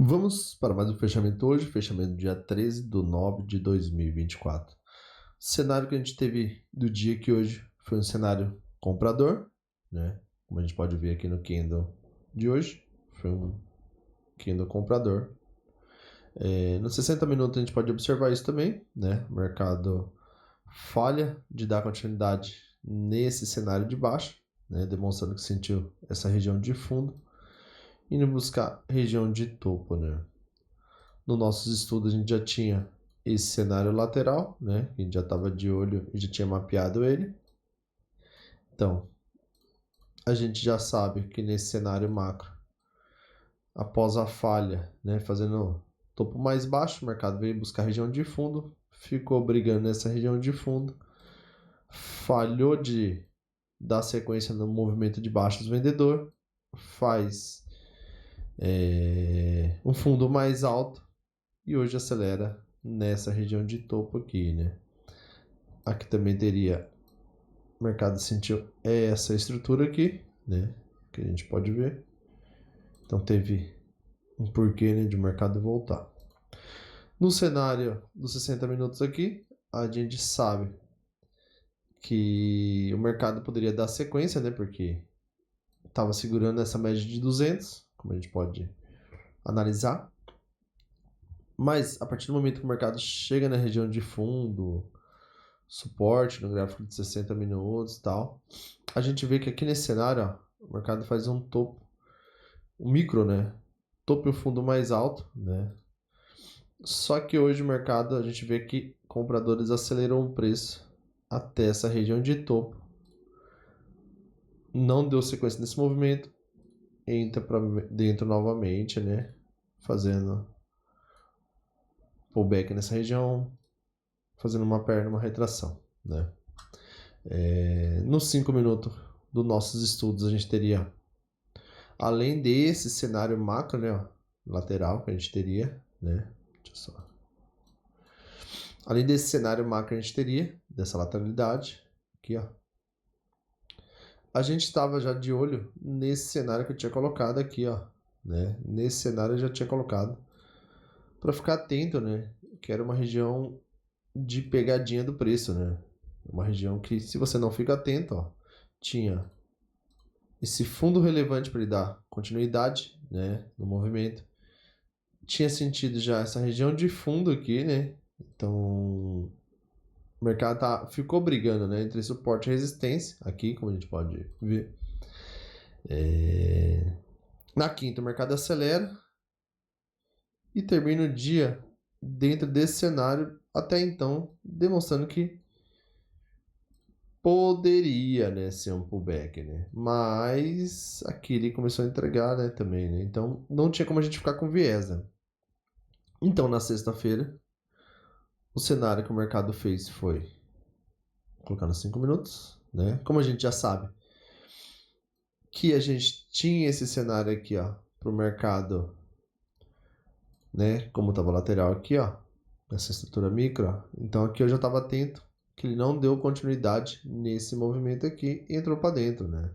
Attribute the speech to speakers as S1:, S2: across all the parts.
S1: Vamos para mais um fechamento hoje, fechamento dia 13/9/2024. O cenário que a gente teve do dia aqui hoje foi um cenário comprador, né? Como a gente pode ver aqui no candle de hoje, foi um candle comprador. Nos 60 minutos a gente pode observar isso também, né? O mercado falha de dar continuidade nesse cenário de baixo, né? Demonstrando que sentiu essa região de fundo, indo buscar região de topo, né? No nossos estudos a gente já tinha esse cenário lateral, né? A gente já estava de olho e já tinha mapeado ele. Então, a gente já sabe que nesse cenário macro, após a falha, né, fazendo topo mais baixo, o mercado veio buscar a região de fundo, ficou brigando nessa região de fundo, falhou de dar sequência no movimento de baixo dos vendedores, faz um fundo mais alto e hoje acelera nessa região de topo aqui, né? Aqui também teria, o mercado sentiu essa estrutura aqui, né? Que a gente pode ver. Então teve um porquê, né, de o mercado voltar. No cenário dos 60 minutos aqui, a gente sabe que o mercado poderia dar sequência, né? Porque estava segurando essa média de 200, como a gente pode analisar. Mas a partir do momento que o mercado chega na região de fundo, suporte no gráfico de 60 minutos e tal, a gente vê que aqui nesse cenário, ó, o mercado faz um topo, um micro, né? Topo e o fundo mais alto, né? Só que hoje o mercado, a gente vê que compradores aceleram o preço até essa região de topo. Não deu sequência nesse movimento, entra para dentro novamente, né? Fazendo pullback nessa região, fazendo uma perna, uma retração, né? Nos 5 minutos dos nossos estudos, a gente teria, além desse cenário macro, né, ó, lateral que a gente teria, né? Deixa eu só. Além desse cenário macro, a gente teria dessa lateralidade aqui, ó. A gente estava já de olho nesse cenário que eu tinha colocado aqui, ó, né? Nesse cenário eu já tinha colocado para ficar atento, né? Que era uma região de pegadinha do preço, né? Uma região que, se você não fica atento, ó, tinha esse fundo relevante para ele dar continuidade, né, no movimento. Tinha sentido já essa região de fundo aqui, né? Então, o mercado ficou brigando, né, entre suporte e resistência, aqui, como a gente pode ver. Na quinta, o mercado acelera e termina o dia dentro desse cenário, até então, demonstrando que poderia, né, ser um pullback, né? Mas aqui ele começou a entregar, né, também, né? Então, não tinha como a gente ficar com viés, né? Então, na sexta-feira, o cenário que o mercado fez foi, vou colocar nos 5 minutos, né? Como a gente já sabe que a gente tinha esse cenário aqui, ó, para o mercado, né? Como estava lateral aqui, ó, nessa estrutura micro, ó. Então aqui eu já estava atento que ele não deu continuidade nesse movimento aqui e entrou para dentro, né?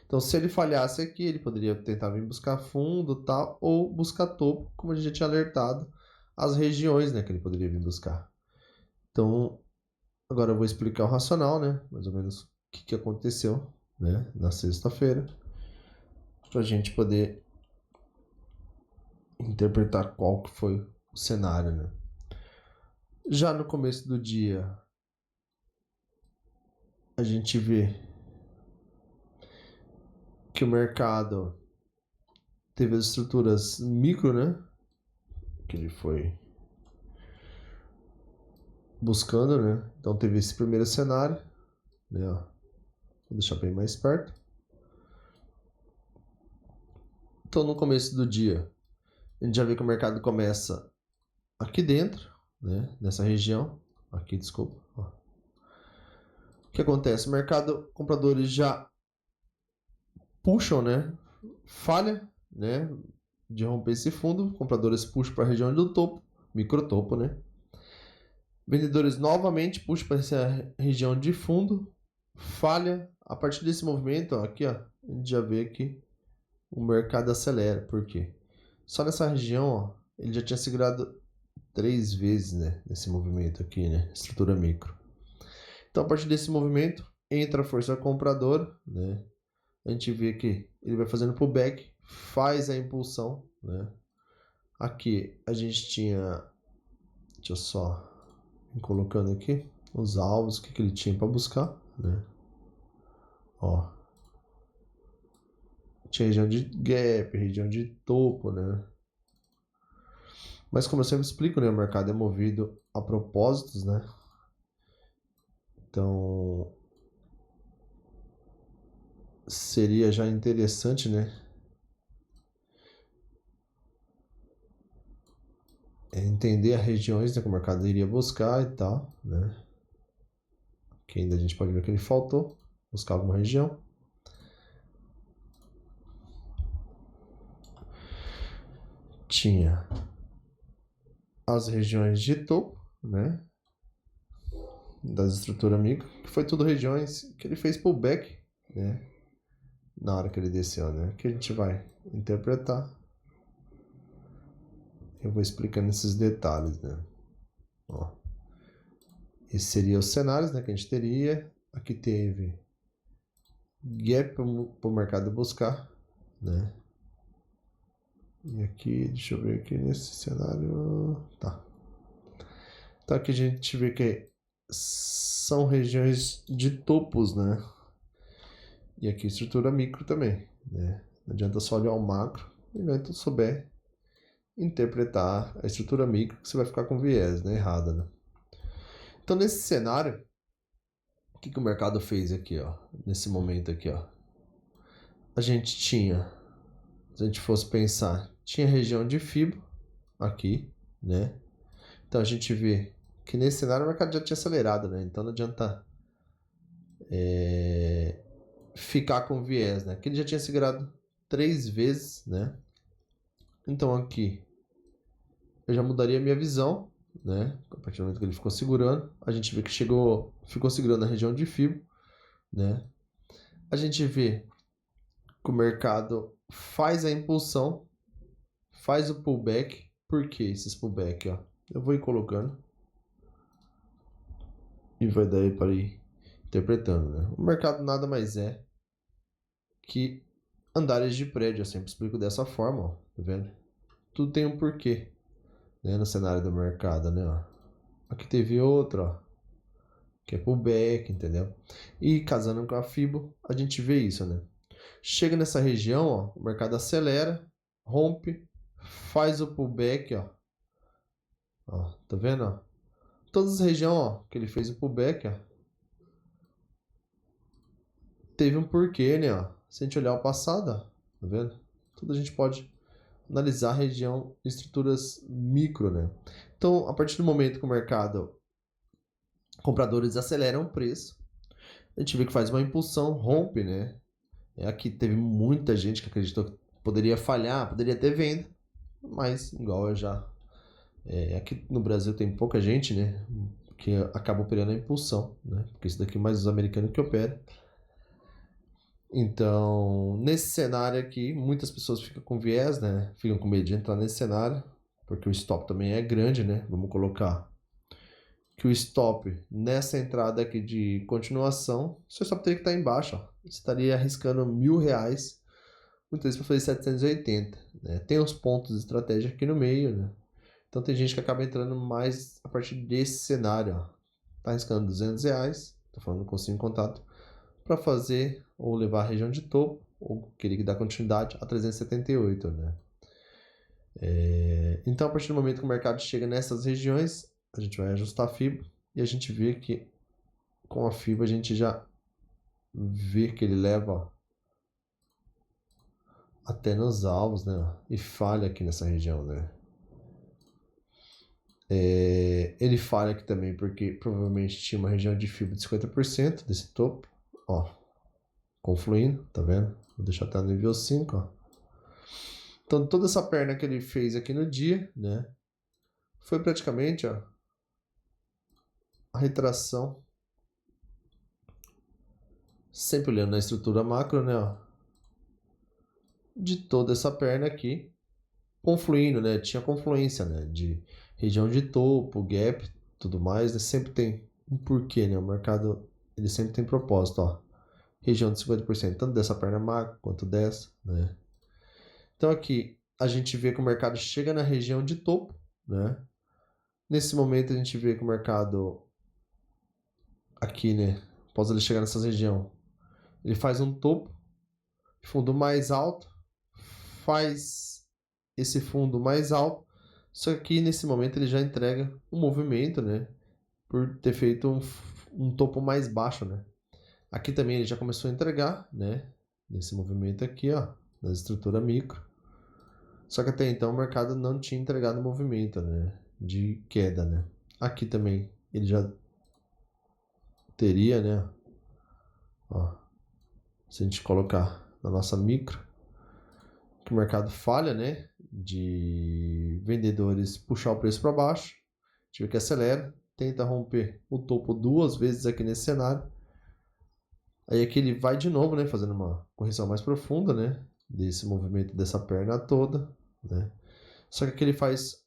S1: Então, se ele falhasse aqui, ele poderia tentar vir buscar fundo, tal, ou buscar topo, como a gente já tinha alertado, as regiões, né, que ele poderia vir buscar. Então, agora eu vou explicar o racional, né, mais ou menos o que aconteceu, né, na sexta-feira, para a gente poder interpretar qual que foi o cenário, né. Já no começo do dia, a gente vê que o mercado teve as estruturas micro, né, que ele foi buscando, né? Então teve esse primeiro cenário, né? Ó. Vou deixar bem mais perto. Então no começo do dia, a gente já vê que o mercado começa aqui dentro, né? Nessa região, aqui, desculpa. Ó. O que acontece? O mercado, compradores já puxam, né? Falha, né? De romper esse fundo, compradores puxam para a região do topo, microtopo, né? Vendedores novamente puxam para essa região de fundo, falha. A partir desse movimento, ó, aqui, ó, a gente já vê que o mercado acelera. Por quê? Só nessa região, ó, ele já tinha segurado 3 vezes, né? Nesse movimento aqui, né? Estrutura micro. Então, a partir desse movimento, entra a força compradora, né? A gente vê que ele vai fazendo pullback, faz a impulsão, né? Aqui a gente tinha, deixa eu só ir colocando aqui os alvos, o que ele tinha para buscar, né? Ó, tinha região de gap, região de topo, né? Mas como eu sempre explico, né? O mercado é movido a propósitos, né? Então, seria já interessante, né? Entender as regiões, né, que o mercado iria buscar e tal, né? Que ainda a gente pode ver que ele faltou buscar alguma região. Tinha as regiões de topo, né? Das estruturas micro, que foi tudo regiões que ele fez pullback, né? Na hora que ele desceu, né? Que a gente vai interpretar. Eu vou explicando esses detalhes, né? Ó. Esses seriam os cenários, né, que a gente teria. Aqui teve gap para o mercado buscar, né? E aqui, deixa eu ver aqui nesse cenário, tá. Então aqui a gente vê que são regiões de topos, né? E aqui estrutura micro também, né? Não adianta só olhar o macro e não tu souber interpretar a estrutura micro que você vai ficar com viés, né? Errada, né? Então nesse cenário, o que o mercado fez aqui, ó? Nesse momento aqui, ó. A gente tinha, se a gente fosse pensar, tinha região de fibra aqui, né? Então a gente vê que nesse cenário o mercado já tinha acelerado, né? Então não adianta ficar com viés, né? Que ele já tinha segurado 3 vezes, né? Então aqui eu já mudaria a minha visão, né? A partir do momento que ele ficou segurando, a gente vê que ficou segurando na região de fibra, né? A gente vê que o mercado faz a impulsão, faz o pullback. Por que esses pullback, ó? Eu vou ir colocando e vai daí para ir interpretando, né? O mercado nada mais é que andares de prédio, eu sempre explico dessa forma, ó, tá vendo? Tudo tem um porquê, né, no cenário do mercado, né, ó. Aqui teve outro, ó, que é pullback, entendeu? E casando com a FIBO, a gente vê isso, né? Chega nessa região, ó, o mercado acelera, rompe, faz o pullback, ó. Ó, tá vendo, ó? Todas as regiões, ó, que ele fez o pullback, ó, teve um porquê, né, ó. Se a gente olhar o passado, ó, tá vendo? Tudo a gente pode analisar a região de estruturas micro, né? Então, a partir do momento que o mercado compradores aceleram o preço, a gente vê que faz uma impulsão, rompe, né? Aqui teve muita gente que acreditou que poderia falhar, poderia ter venda, mas igual eu já aqui no Brasil tem pouca gente, né, que acaba operando a impulsão, né? Porque isso daqui é mais os americanos que operam. Então, nesse cenário aqui, muitas pessoas ficam com viés, né? Ficam com medo de entrar nesse cenário, porque o stop também é grande, né? Vamos colocar que o stop nessa entrada aqui de continuação, seu stop teria que estar embaixo, ó. Você estaria arriscando R$ 1.000, muitas vezes para fazer 780, né? Tem os pontos de estratégia aqui no meio, né? Então tem gente que acaba entrando mais a partir desse cenário, ó. Tá arriscando R$ 200, tô falando com 5 contato, para fazer ou levar a região de topo, ou querer dar continuidade a 378, né? Então, a partir do momento que o mercado chega nessas regiões, a gente vai ajustar a fibra e a gente vê que com a fibra a gente já vê que ele leva, ó, até nos alvos, né? E falha aqui nessa região, né? Ele falha aqui também porque provavelmente tinha uma região de fibra de 50% desse topo, ó, confluindo, tá vendo? Vou deixar até no nível 5, ó. Então toda essa perna que ele fez aqui no dia, né? Foi praticamente, ó, a retração, sempre olhando na estrutura macro, né, ó, de toda essa perna aqui, confluindo, né? Tinha confluência, né? De região de topo, gap, tudo mais, né? Sempre tem um porquê, né? O mercado, ele sempre tem propósito, ó. Região de 50%, tanto dessa perna macro quanto dessa, né? Então aqui a gente vê que o mercado chega na região de topo, né? Nesse momento a gente vê que o mercado aqui, né? Após ele chegar nessa região, ele faz um topo, fundo mais alto, faz esse fundo mais alto, só que aqui nesse momento ele já entrega um movimento, né? Por ter feito um topo mais baixo, né? Aqui também ele já começou a entregar, né? Nesse movimento aqui, ó, na estrutura micro. Só que até então o mercado não tinha entregado movimento, né? De queda, né? Aqui também ele já teria, né? Ó, se a gente colocar na nossa micro, que o mercado falha, né? De vendedores puxar o preço para baixo, tive que acelera, tenta romper o topo 2 vezes aqui nesse cenário. Aí aqui ele vai de novo, né? Fazendo uma correção mais profunda, né? Desse movimento dessa perna toda, né? Só que aqui ele faz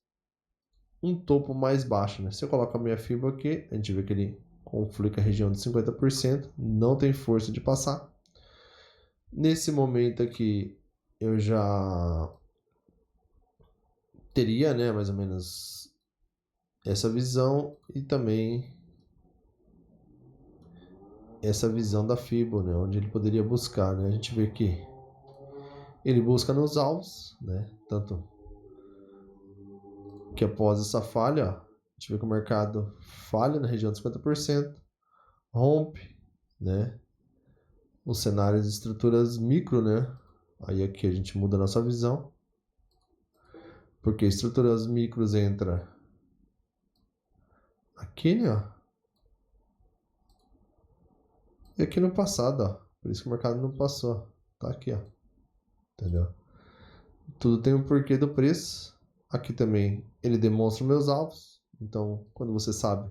S1: um topo mais baixo, né? Se eu colocar a minha fibra aqui, a gente vê que ele conflui com a região de 50%, não tem força de passar. Nesse momento aqui, eu já teria, né, mais ou menos essa visão e também essa visão da Fibo, né, onde ele poderia buscar, né? A gente vê que ele busca nos alvos, né? Tanto que após essa falha, ó, a gente vê que o mercado falha na região de 50%, rompe, né? Os cenários de estruturas micro, né? Aí aqui a gente muda a nossa visão, porque estruturas micros entra aqui, né? Ó, e aqui no passado, ó. Por isso que o mercado não passou. Tá aqui, ó. Entendeu? Tudo tem um porquê do preço. Aqui também ele demonstra meus alvos. Então, quando você sabe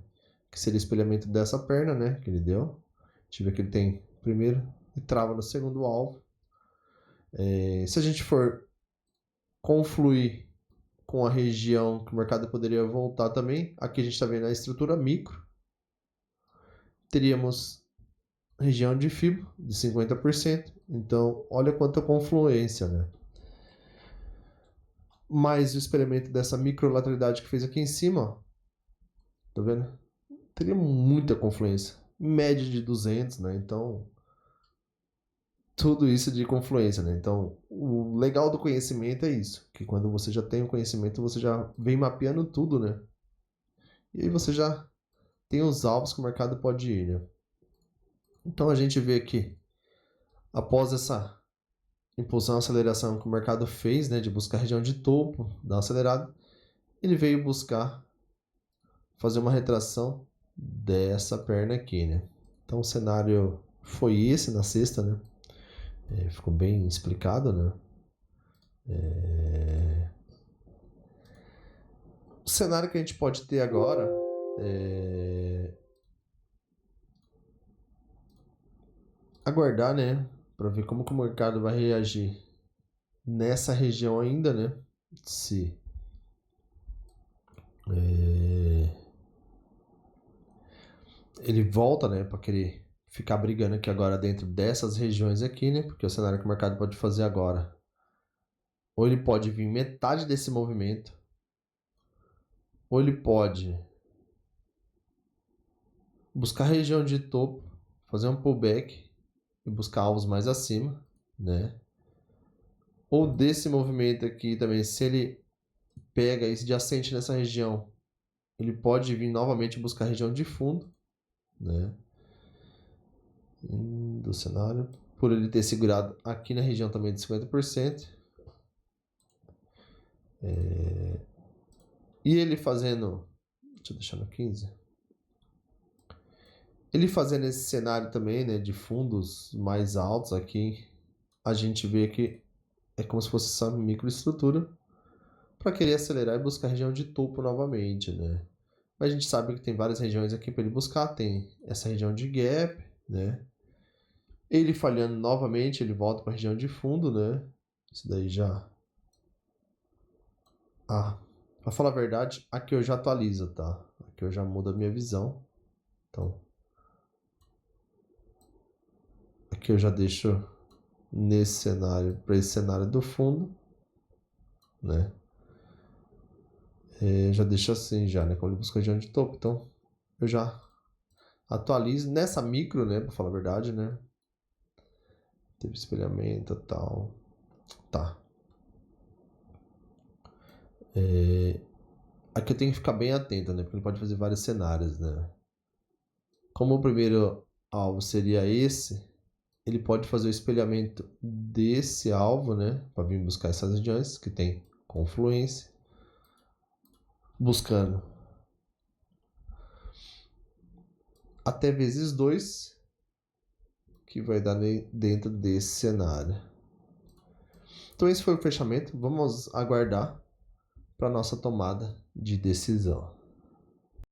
S1: que seria espelhamento dessa perna, né? Que ele deu. A gente vê que ele tem primeiro e trava no segundo alvo. Se a gente for confluir com a região que o mercado poderia voltar também, aqui a gente está vendo a estrutura micro. Teríamos região de FIBO de 50%. Então, olha quanta confluência, né? Mais o experimento dessa microlateralidade que fez aqui em cima, ó. Tá vendo? Teria muita confluência. Média de 200, né? Então, tudo isso de confluência, né? Então, o legal do conhecimento é isso. Que quando você já tem o conhecimento, você já vem mapeando tudo, né? E aí você já tem os alvos que o mercado pode ir, né? Então, a gente vê aqui, após essa impulsão e aceleração que o mercado fez, né? De buscar a região de topo, dar uma acelerada, ele veio buscar fazer uma retração dessa perna aqui, né? Então o cenário foi esse na sexta, né? Ficou bem explicado, né? O cenário que a gente pode ter agora é aguardar, né? Para ver como que o mercado vai reagir nessa região ainda, né? Se ele volta, né? Para querer ficar brigando aqui agora dentro dessas regiões aqui, né? Porque o cenário que o mercado pode fazer agora, ou ele pode vir metade desse movimento, ou ele pode buscar a região de topo, fazer um pullback e buscar alvos mais acima, né? Ou desse movimento aqui também, se ele pega esse adjacente nessa região, ele pode vir novamente buscar a região de fundo, né? Do cenário, por ele ter segurado aqui na região também de 50%. E ele fazendo, deixa eu deixar no 15. Ele fazendo esse cenário também, né, de fundos mais altos aqui, a gente vê que é como se fosse essa microestrutura para querer acelerar e buscar a região de topo novamente, né? Mas a gente sabe que tem várias regiões aqui para ele buscar, tem essa região de gap, né? Ele falhando novamente, ele volta para a região de fundo, né? Isso daí já Pra falar a verdade, aqui eu já atualizo, tá? Aqui eu já mudo a minha visão. Então, aqui eu já deixo nesse cenário, para esse cenário do fundo, né? Já deixo assim já, né? Quando eu busco região de topo. Então, eu já atualizo nessa micro, né? Pra falar a verdade, né? Teve espelhamento e tal. Tá. Aqui eu tenho que ficar bem atento, né? Porque ele pode fazer vários cenários, né? Como o primeiro alvo seria esse, ele pode fazer o espelhamento desse alvo, né? Para vir buscar essas regiões que tem confluência. Buscando até vezes 2, que vai dar dentro desse cenário. Então esse foi o fechamento. Vamos aguardar para nossa tomada de decisão.